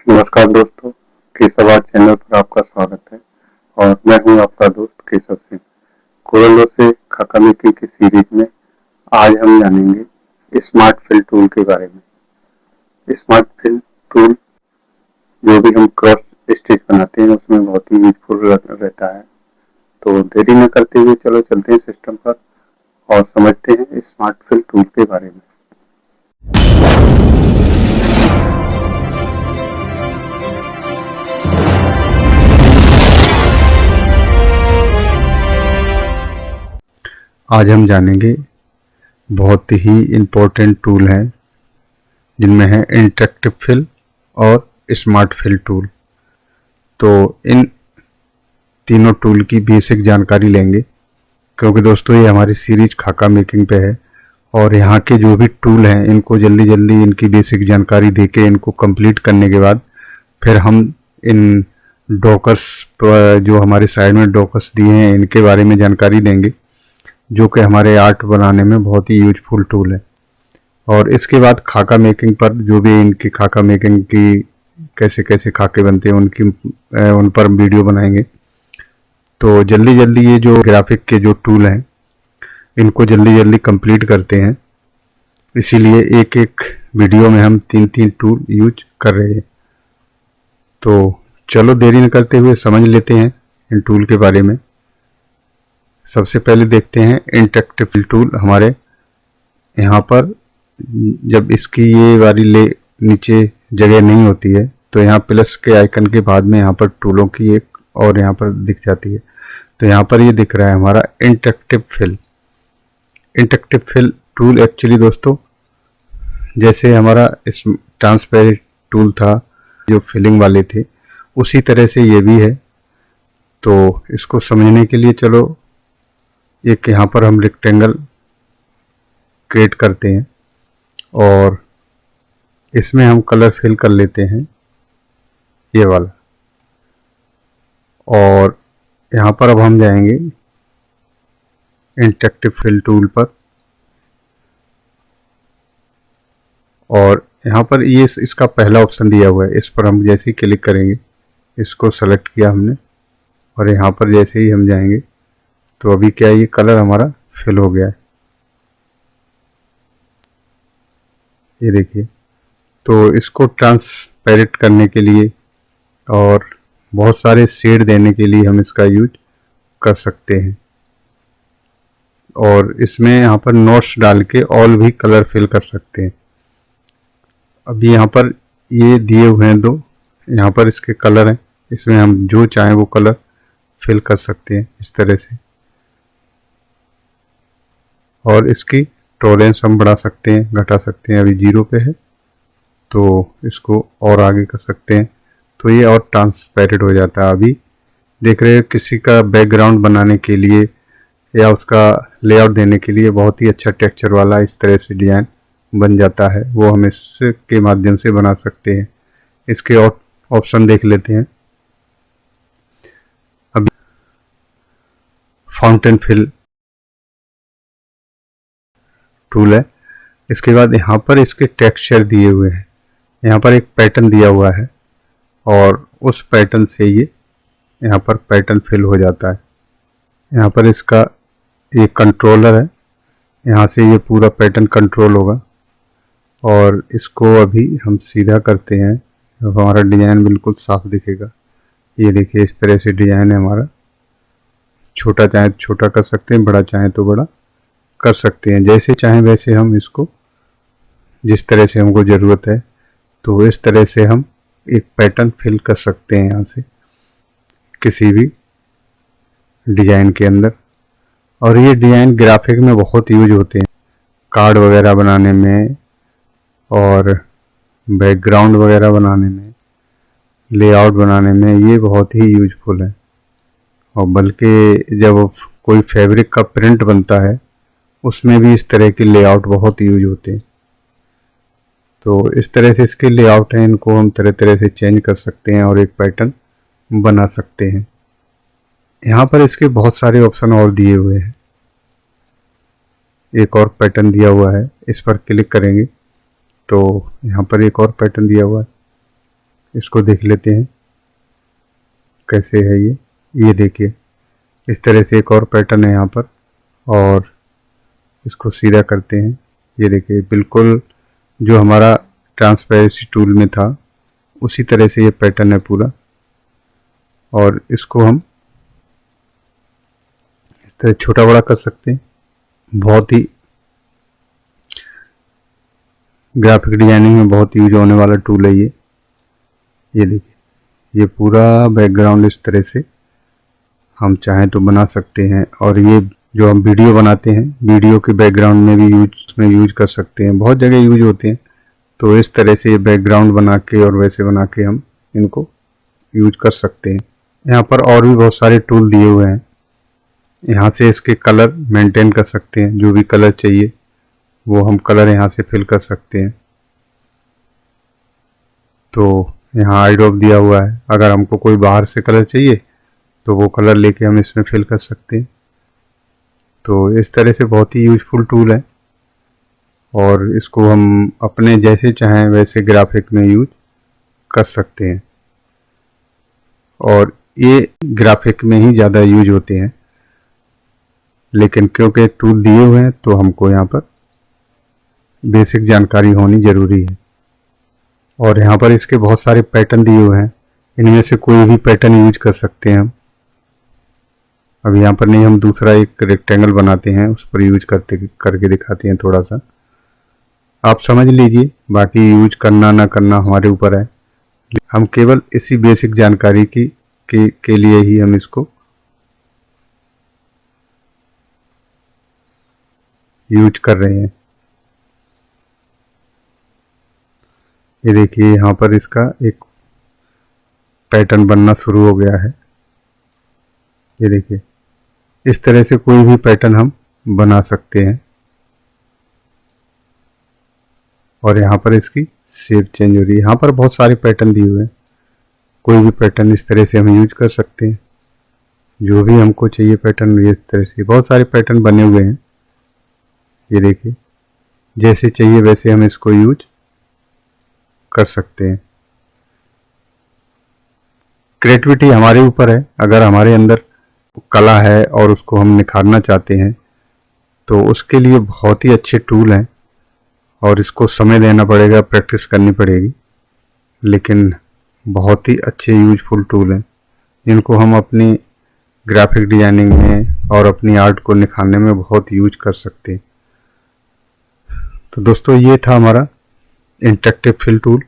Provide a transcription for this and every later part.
नमस्कार दोस्तों, Keshav art channel पर आपका स्वागत है और मैं हूं आपका दोस्त केशव सिंह। कोरलो से खाका मेकिंग की सीरीज में आज हम जानेंगे स्मार्ट फिल टूल के बारे में। स्मार्ट फिल टूल जो भी हम क्रॉस स्टिच बनाते हैं उसमें बहुत ही यूजफुल रहता है। तो देरी न करते हुए चलो चलते हैं सिस्टम पर और समझते हैं स्मार्ट फिल टूल के बारे में। आज हम जानेंगे बहुत ही इम्पोर्टेंट टूल हैं जिनमें है इंटरेक्टिव फिल और स्मार्ट फिल टूल। तो इन तीनों टूल की बेसिक जानकारी लेंगे क्योंकि दोस्तों ये हमारी सीरीज खाका मेकिंग पे है और यहाँ के जो भी टूल हैं इनको जल्दी जल्दी इनकी बेसिक जानकारी देके इनको कंप्लीट करने के बाद फिर हम इन डॉकर्स जो हमारे साइड में डॉकर्स दिए हैं इनके बारे में जानकारी देंगे जो कि हमारे आर्ट बनाने में बहुत ही यूजफुल टूल है। और इसके बाद खाका मेकिंग पर जो भी इनकी खाका मेकिंग की कैसे कैसे खाके बनते हैं उन पर वीडियो बनाएंगे। तो जल्दी जल्दी ये जो ग्राफिक के जो टूल हैं इनको जल्दी जल्दी कंप्लीट करते हैं, इसीलिए एक एक वीडियो में हम तीन तीन टूल यूज कर रहे हैं। तो चलो देरी न करते हुए समझ लेते हैं इन टूल के बारे में। सबसे पहले देखते हैं इंटरेक्टिव फिल टूल। हमारे यहाँ पर जब इसकी ये वाली नीचे जगह नहीं होती है तो यहाँ प्लस के आइकन के बाद में यहाँ पर टूलों की एक और यहाँ पर दिख जाती है। तो यहाँ पर ये दिख रहा है हमारा interactive fill. Interactive fill tool actually दोस्तों जैसे हमारा इस ट्रांसपेरेंट टूल था जो फिलिंग वाले थे उसी तरह से ये भी है। तो इसको समझने के लिए चलो एक यहाँ पर हम रेक्टेंगल क्रिएट करते हैं और इसमें हम कलर फिल कर लेते हैं ये वाला। और यहाँ पर अब हम जाएंगे इंटरेक्टिव फिल टूल पर और यहाँ पर ये इसका पहला ऑप्शन दिया हुआ है। इस पर हम जैसे ही क्लिक करेंगे, इसको सेलेक्ट किया हमने और यहाँ पर जैसे ही हम जाएंगे तो अभी क्या है ये कलर हमारा फिल हो गया है, ये देखिए। तो इसको ट्रांसपेरेंट करने के लिए और बहुत सारे शेड देने के लिए हम इसका यूज कर सकते हैं और इसमें यहाँ पर नोट्स डाल के ऑल भी कलर फिल कर सकते हैं। अभी यहाँ पर ये दिए हुए हैं दो, यहाँ पर इसके कलर हैं, इसमें हम जो चाहें वो कलर फिल कर सकते हैं इस तरह से। और इसकी टॉलरेंस हम बढ़ा सकते हैं घटा सकते हैं, अभी 0 पे है तो इसको और आगे कर सकते हैं तो ये और ट्रांसपेरेंट हो जाता है। अभी देख रहे हैं किसी का बैकग्राउंड बनाने के लिए या उसका लेआउट देने के लिए बहुत ही अच्छा टेक्सचर वाला इस तरह से डिज़ाइन बन जाता है, वो हम इसके माध्यम से बना सकते हैं। इसके और ऑप्शन देख लेते हैं। अभी फाउंटेन फिल टूल है। इसके बाद यहाँ पर इसके टेक्सचर दिए हुए हैं, यहाँ पर एक पैटर्न दिया हुआ है और उस पैटर्न से ये यहाँ पर पैटर्न फिल हो जाता है। यहाँ पर इसका एक कंट्रोलर है, यहाँ से ये पूरा पैटर्न कंट्रोल होगा और इसको अभी हम सीधा करते हैं तो हमारा डिज़ाइन बिल्कुल साफ दिखेगा। ये देखिए इस तरह से डिज़ाइन है हमारा। छोटा चाहे तो छोटा कर सकते हैं, बड़ा चाहे तो बड़ा कर सकते हैं, जैसे चाहें वैसे हम इसको जिस तरह से हमको ज़रूरत है तो इस तरह से हम एक पैटर्न फिल कर सकते हैं यहाँ से किसी भी डिज़ाइन के अंदर। और ये डिज़ाइन ग्राफिक में बहुत यूज होते हैं, कार्ड वगैरह बनाने में और बैकग्राउंड वगैरह बनाने में, लेआउट बनाने में ये बहुत ही यूजफुल है। और बल्कि जब कोई फैब्रिक का प्रिंट बनता है उसमें भी इस तरह के लेआउट बहुत यूज होते हैं। तो इस तरह से इसके लेआउट हैं, इनको हम तरह तरह से चेंज कर सकते हैं और एक पैटर्न बना सकते हैं। यहाँ पर इसके बहुत सारे ऑप्शन और दिए हुए हैं। एक और पैटर्न दिया हुआ है, इस पर क्लिक करेंगे तो यहाँ पर एक और पैटर्न दिया हुआ है। इसको देख लेते हैं कैसे है ये देखिए इस तरह से एक और पैटर्न है यहाँ पर, और इसको सीधा करते हैं। ये देखिए बिल्कुल जो हमारा ट्रांसपेरेंसी टूल में था उसी तरह से ये पैटर्न है पूरा, और इसको हम इस तरह छोटा बड़ा कर सकते हैं। बहुत ही ग्राफिक डिजाइनिंग में बहुत यूज होने वाला टूल है ये देखिए ये पूरा बैकग्राउंड इस तरह से हम चाहें तो बना सकते हैं, और ये जो हम वीडियो बनाते हैं वीडियो के बैकग्राउंड में भी यूज कर सकते हैं, बहुत जगह यूज होते हैं। तो इस तरह से ये बैकग्राउंड बना के और वैसे बना के हम इनको यूज कर सकते हैं। यहाँ पर और भी बहुत सारे टूल दिए हुए हैं, यहाँ से इसके कलर मेंटेन कर सकते हैं, जो भी कलर चाहिए वो हम कलर यहाँ से फिल कर सकते हैं। तो यहाँ आई ड्रॉप दिया हुआ है, अगर हमको कोई बाहर से कलर चाहिए तो वो कलर लेके हम इसमें फिल कर सकते हैं। तो इस तरह से बहुत ही यूजफुल टूल है, और इसको हम अपने जैसे चाहें वैसे ग्राफिक में यूज कर सकते हैं, और ये ग्राफिक में ही ज़्यादा यूज होते हैं। लेकिन क्योंकि टूल दिए हुए हैं तो हमको यहाँ पर बेसिक जानकारी होनी ज़रूरी है। और यहाँ पर इसके बहुत सारे पैटर्न दिए हुए हैं, इनमें से कोई भी पैटर्न यूज कर सकते हैं हम। अब यहाँ पर नहीं, हम दूसरा एक रेक्टेंगल बनाते हैं, उस पर यूज करके दिखाते हैं थोड़ा सा, आप समझ लीजिए। बाकी यूज करना ना करना हमारे ऊपर है, हम केवल इसी बेसिक जानकारी के लिए ही हम इसको यूज कर रहे हैं। ये देखिए यहाँ पर इसका एक पैटर्न बनना शुरू हो गया है। ये देखिए इस तरह से कोई भी पैटर्न हम बना सकते हैं, और यहाँ पर इसकी शेप चेंज हो रही है। यहाँ पर बहुत सारे पैटर्न दिए हुए हैं, कोई भी पैटर्न इस तरह से हम यूज कर सकते हैं, जो भी हमको चाहिए पैटर्न। इस तरह से बहुत सारे पैटर्न बने हुए हैं, ये देखिए जैसे चाहिए वैसे हम इसको यूज कर सकते हैं। क्रिएटिविटी हमारे ऊपर है, अगर हमारे अंदर कला है और उसको हम निखारना चाहते हैं तो उसके लिए बहुत ही अच्छे टूल हैं, और इसको समय देना पड़ेगा, प्रैक्टिस करनी पड़ेगी, लेकिन बहुत ही अच्छे यूजफुल टूल हैं जिनको हम अपनी ग्राफिक डिजाइनिंग में और अपनी आर्ट को निखारने में बहुत यूज कर सकते हैं। तो दोस्तों ये था हमारा इंटरेक्टिव फिल टूल,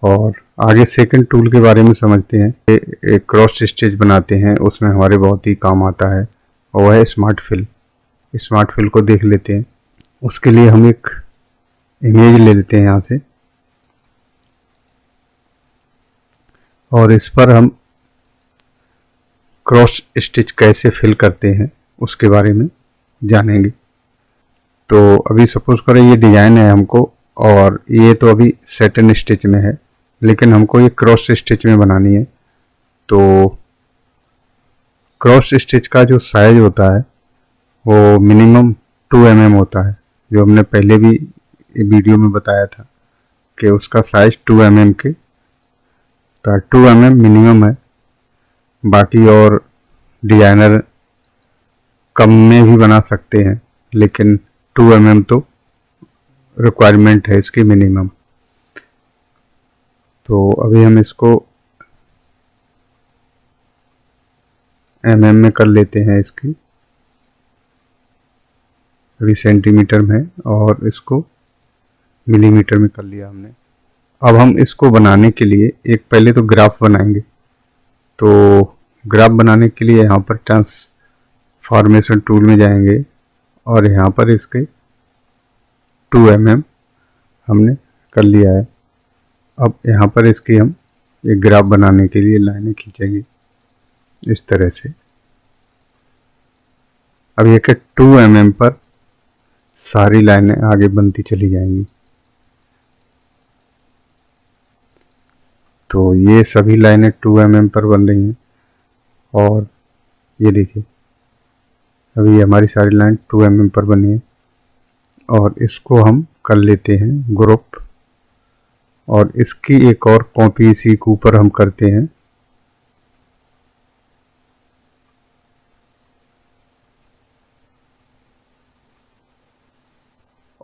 और आगे सेकंड टूल के बारे में समझते हैं। एक क्रॉस स्टिच बनाते हैं, उसमें हमारे बहुत ही काम आता है, और वह है स्मार्ट फिल। स्मार्ट फिल को देख लेते हैं। उसके लिए हम एक इमेज ले लेते हैं यहाँ से, और इस पर हम क्रॉस स्टिच कैसे फिल करते हैं उसके बारे में जानेंगे। तो अभी सपोज करें ये डिजाइन है हमको, और ये तो अभी सैटिन स्टिच में है, लेकिन हमको ये क्रॉस स्टिच में बनानी है। तो क्रॉस स्टिच का जो साइज होता है वो मिनिमम 2 mm होता है, जो हमने पहले भी वीडियो में बताया था कि उसका साइज 2 mm के, तो 2 mm मिनिमम है। बाकी और डिजाइनर कम में भी बना सकते हैं, लेकिन 2 mm तो रिक्वायरमेंट है इसकी मिनिमम। तो अभी हम इसको mm में कर लेते हैं, इसकी अभी सेंटीमीटर में, और इसको मिलीमीटर में कर लिया हमने। अब हम इसको बनाने के लिए एक पहले तो ग्राफ बनाएंगे। तो ग्राफ बनाने के लिए यहाँ पर ट्रांसफॉर्मेशन टूल में जाएंगे, और यहाँ पर इसके 2 mm हमने कर लिया है। अब यहाँ पर इसकी हम एक ग्राफ बनाने के लिए लाइनें खींचेंगे इस तरह से। अब ये कि 2 mm पर सारी लाइनें आगे बनती चली जाएंगी। तो ये सभी लाइनें 2 mm पर बन रही हैं, और ये देखिए अभी हमारी सारी लाइन 2 mm पर बनी है। और इसको हम कर लेते हैं ग्रुप, और इसकी एक और कॉपी इसी के ऊपर हम करते हैं।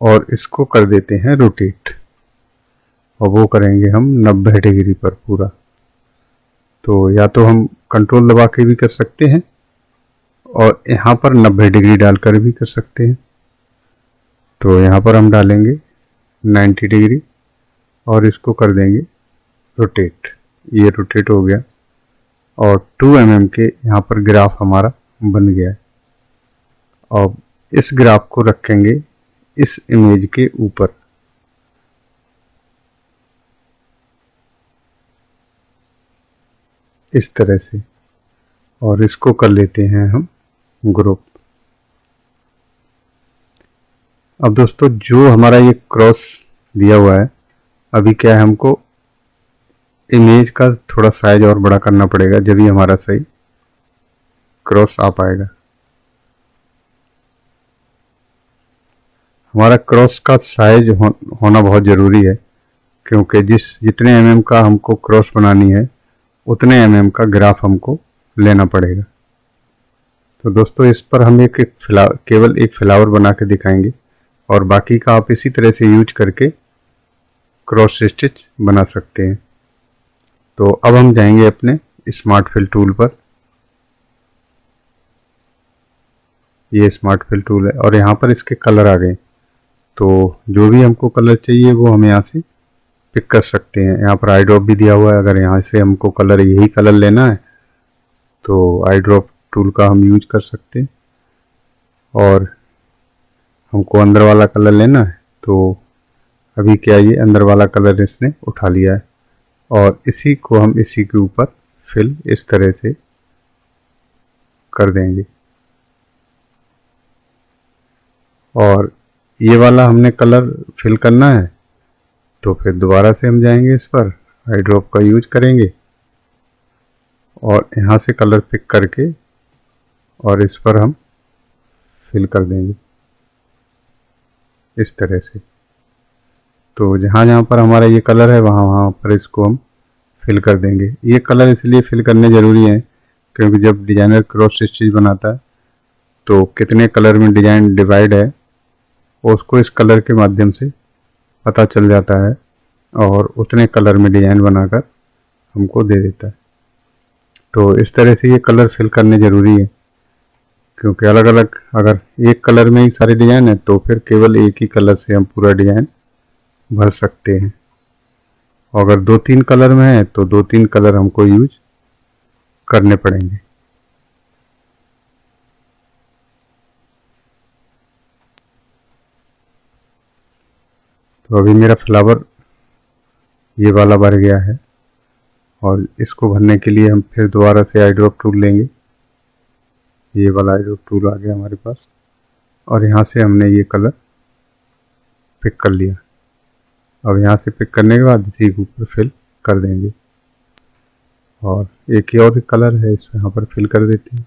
और इसको कर देते हैं रोटेट, और वो करेंगे हम 90 डिग्री पर पूरा। तो या तो हम कंट्रोल दबा के भी कर सकते हैं और यहाँ पर 90 डिग्री डालकर भी कर सकते हैं। तो यहाँ पर हम डालेंगे 90 डिग्री और इसको कर देंगे रोटेट। ये रोटेट हो गया और 2 mm के यहाँ पर ग्राफ हमारा बन गया है। अब इस ग्राफ को रखेंगे इस इमेज के ऊपर। इस तरह से, और इसको कर लेते हैं हम ग्रुप। अब दोस्तों जो हमारा ये क्रॉस दिया हुआ है, अभी क्या है, हमको इमेज का थोड़ा साइज और बड़ा करना पड़ेगा, जब ही हमारा सही क्रॉस आ पाएगा। हमारा क्रॉस का साइज होना बहुत ज़रूरी है, क्योंकि जितने mm का हमको क्रॉस बनानी है उतने mm का ग्राफ हमको लेना पड़ेगा। तो दोस्तों इस पर हम केवल एक फ्लावर बना के दिखाएंगे, और बाकी का आप इसी तरह से यूज करके क्रॉस स्टिच बना सकते हैं। तो अब हम जाएंगे अपने स्मार्ट फिल टूल पर। ये स्मार्ट फिल टूल है और यहाँ पर इसके कलर आ गए। तो जो भी हमको कलर चाहिए वो हम यहाँ से पिक कर सकते हैं। यहाँ पर आई ड्रॉप भी दिया हुआ है, अगर यहाँ से हमको कलर यही कलर लेना है तो आई ड्रॉप टूल का हम यूज कर सकते हैं। और हमको अंदर वाला कलर लेना है तो अभी क्या, ये अंदर वाला कलर इसने उठा लिया है, और इसी को हम इसी के ऊपर फिल इस तरह से कर देंगे। और ये वाला हमने कलर फिल करना है तो फिर दोबारा से हम जाएंगे इस पर, आई ड्रॉप का यूज करेंगे और यहाँ से कलर पिक करके और इस पर हम फिल कर देंगे इस तरह से। तो जहाँ जहाँ पर हमारा ये कलर है वहाँ वहाँ पर इसको हम फिल कर देंगे। ये कलर इसलिए फिल करने ज़रूरी है क्योंकि जब डिज़ाइनर क्रॉस स्टिच बनाता है तो कितने कलर में डिज़ाइन डिवाइड है उसको इस कलर के माध्यम से पता चल जाता है, और उतने कलर में डिज़ाइन बनाकर हमको दे देता है। तो इस तरह से ये कलर फिल करने ज़रूरी है, क्योंकि अलग अलग अगर एक कलर में ही सारे डिज़ाइन है तो फिर केवल एक ही कलर से हम पूरा डिज़ाइन भर सकते हैं। अगर 2-3 कलर में है तो 2-3 कलर हमको यूज करने पड़ेंगे। तो अभी मेरा फ्लावर ये वाला भर गया है, और इसको भरने के लिए हम फिर दोबारा से आई ड्रॉप टूल लेंगे। ये वाला आई ड्रॉप टूल आ गया हमारे पास, और यहाँ से हमने ये कलर पिक कर लिया। अब यहाँ से पिक करने के बाद इसी के ऊपर फिल कर देंगे, और एक और कलर है इसमें यहाँ पर फिल कर देते हैं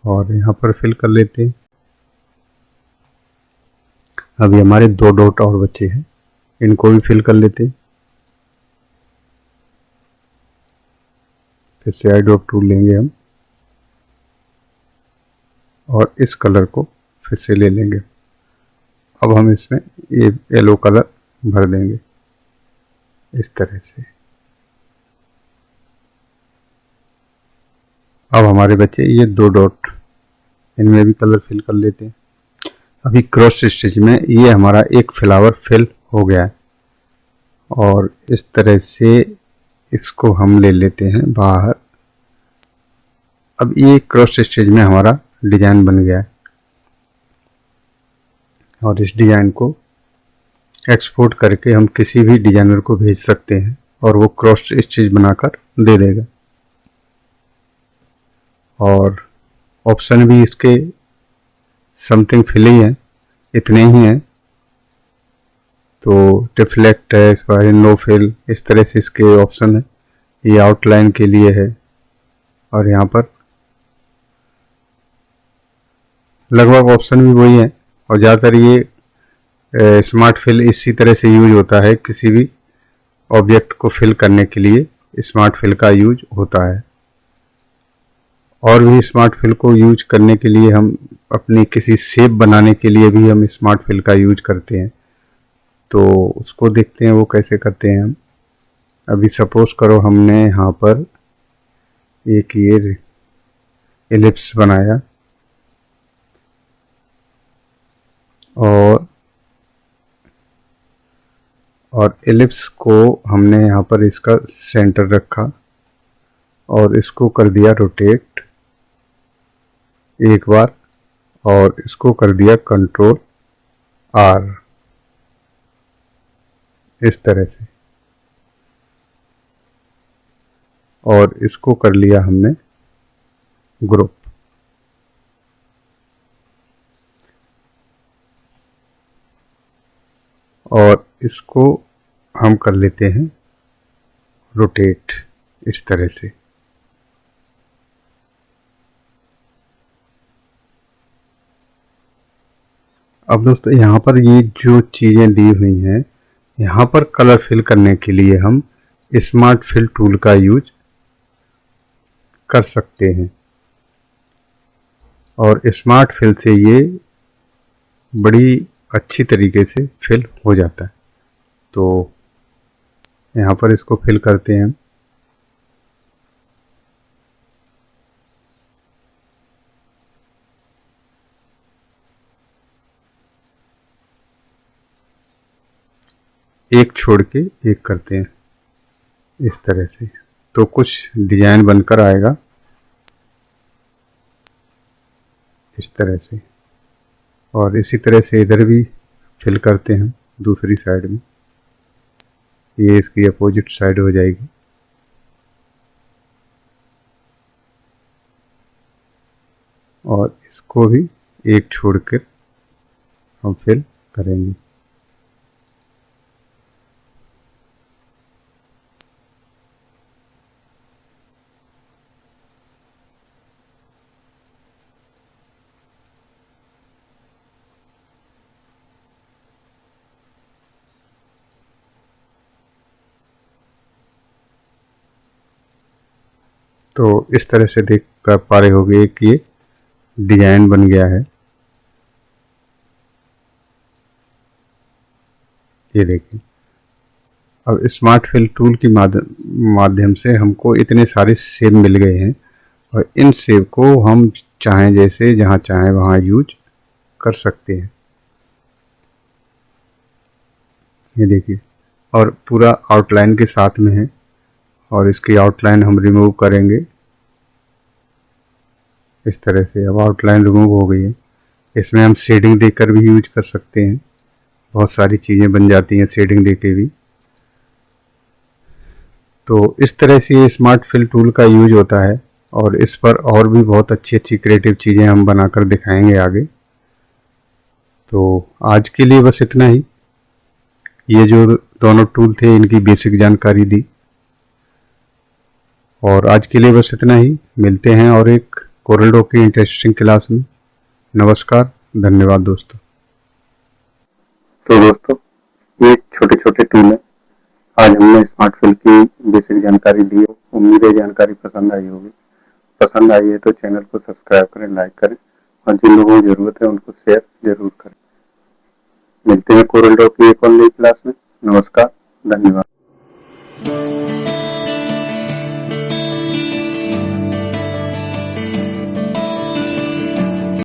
और यहाँ पर फिल कर लेते हैं। अभी हमारे 2 डॉट और बचे हैं, इनको भी फिल कर लेते हैं। फिर से आई ड्रॉप टूल लेंगे हम और इस कलर को फिर से ले लेंगे। अब हम इसमें ये येलो कलर भर देंगे इस तरह से। अब हमारे बचे ये 2 डॉट, इनमें भी कलर फिल कर लेते हैं। अभी क्रॉस स्टिच में ये हमारा एक फ्लावर फिल हो गया है, और इस तरह से इसको हम ले लेते हैं बाहर। अब ये क्रॉस स्टिच में हमारा डिजाइन बन गया है, और इस डिजाइन को एक्सपोर्ट करके हम किसी भी डिजाइनर को भेज सकते हैं और वो क्रॉस स्टिच बनाकर दे देगा। और ऑप्शन भी इसके समथिंग फिल ही है, इतने ही हैं। तो रिफ्लेक्ट है, इस पर नो फिल, इस तरह से इसके ऑप्शन है। ये आउटलाइन के लिए है, और यहाँ पर लगभग ऑप्शन भी वही है, और ज़्यादातर ये स्मार्ट फिल इसी तरह से यूज होता है, किसी भी ऑब्जेक्ट को फिल करने के लिए स्मार्ट फिल का यूज होता है। और भी स्मार्ट फिल को यूज करने के लिए हम अपनी किसी शेप बनाने के लिए भी हम स्मार्ट फिल का यूज करते हैं। तो उसको देखते हैं वो कैसे करते हैं हम। अभी सपोज करो हमने यहाँ पर एक ये एलिप्स बनाया और एलिप्स को हमने यहाँ पर इसका सेंटर रखा और इसको कर दिया रोटेट एक बार और इसको कर दिया कंट्रोल आर, इस तरह से। और इसको कर लिया हमने ग्रुप। और इसको हम कर लेते हैं रोटेट इस तरह से। अब दोस्तों यहाँ पर ये जो चीज़ें दी हुई हैं, यहाँ पर कलर फिल करने के लिए हम स्मार्ट फिल टूल का यूज कर सकते हैं और स्मार्ट फिल से ये बड़ी अच्छी तरीके से फिल हो जाता है। तो यहाँ पर इसको फिल करते हैं हम। एक छोड़ के एक करते हैं इस तरह से, तो कुछ डिजाइन बनकर आएगा इस तरह से। और इसी तरह से इधर भी फिल करते हैं दूसरी साइड में, ये इसकी अपोजिट साइड हो जाएगी। और इसको भी एक छोड़कर हम फिल करेंगे। तो इस तरह से देख कर पा रहे होंगे कि ये डिजाइन बन गया है। ये देखिए, अब स्मार्ट फिल टूल की माध्यम से हमको इतने सारे शेप मिल गए हैं और इन शेप को हम चाहें जैसे जहाँ चाहें वहाँ यूज कर सकते हैं। ये देखिए, और पूरा आउटलाइन के साथ में है और इसकी आउटलाइन हम रिमूव करेंगे इस तरह से। अब आउटलाइन रिमूव हो गई है। इसमें हम शेडिंग देकर भी यूज कर सकते हैं, बहुत सारी चीज़ें बन जाती हैं शेडिंग देके भी। तो इस तरह से ये स्मार्ट फिल टूल का यूज होता है और इस पर और भी बहुत अच्छी अच्छी क्रिएटिव चीज़ें हम बनाकर दिखाएंगे आगे। तो आज के लिए बस इतना ही। ये जो दोनों टूल थे इनकी बेसिक जानकारी दी और आज के लिए बस इतना ही। मिलते हैं और एक कोरल ड्रॉ की इंटरेस्टिंग क्लास में। नमस्कार, धन्यवाद दोस्तों। तो दोस्तों, ये छोटे छोटे टूल है। आज हमने स्मार्ट फिल की बेसिक जानकारी दी। उम्मीद है जानकारी पसंद आई होगी। पसंद आई है तो चैनल को सब्सक्राइब करें, लाइक करें और जिन लोगों को जरूरत है उनको शेयर जरूर करें। मिलते हैं कोरल ड्रॉ की एक और नई क्लास में। नमस्कार, धन्यवाद।